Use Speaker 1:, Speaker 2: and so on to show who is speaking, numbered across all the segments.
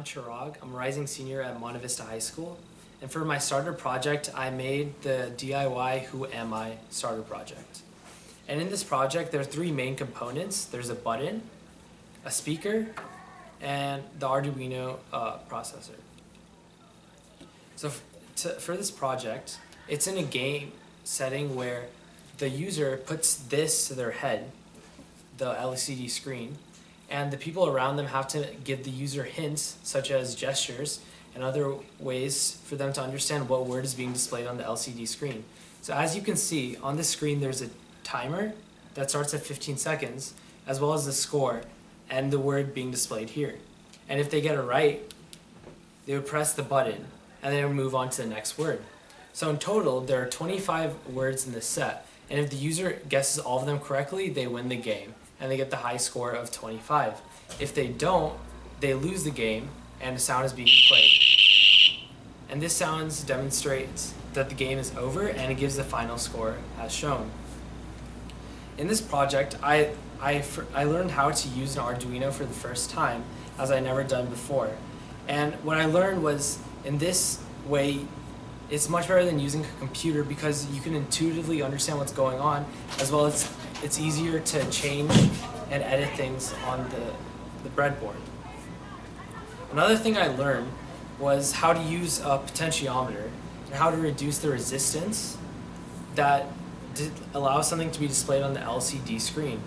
Speaker 1: I'm Chirag. I'm a rising senior at Monte Vista High School. And for my starter project, I made the DIY Who Am I starter project. And in this project, there are three main components. There's a button, a speaker, and the Arduino processor. So for this project, it's in a game setting where the user puts this to their head, the LCD screen, and the people around them have to give the user hints such as gestures and other ways for them to understand what word is being displayed on the LCD screen. So as you can see on the screen, there's a timer that starts at 15 seconds as well as the score and the word being displayed here. And if they get it right, they would press the button and then move on to the next word. So in total, there are 25 words in this set, and if the user guesses all of them correctly, they win the game and they get the high score of 25. If they don't, they lose the game and the sound is being played. And this sound demonstrates that the game is over and it gives the final score as shown. In this project, I learned how to use an Arduino for the first time, as I never done before. And what I learned was, in this way, it's much better than using a computer because you can intuitively understand what's going on, as well as it's easier to change and edit things on the breadboard. Another thing I learned was how to use a potentiometer and how to reduce the resistance that allows something to be displayed on the LCD screen.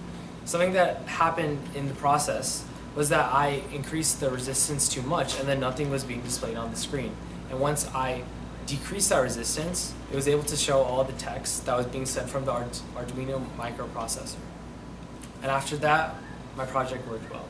Speaker 1: Something that happened in the process was that I increased the resistance too much and then nothing was being displayed on the screen. And once I decreased that resistance, it was able to show all the text that was being sent from the Arduino microprocessor. And after that, my project worked well.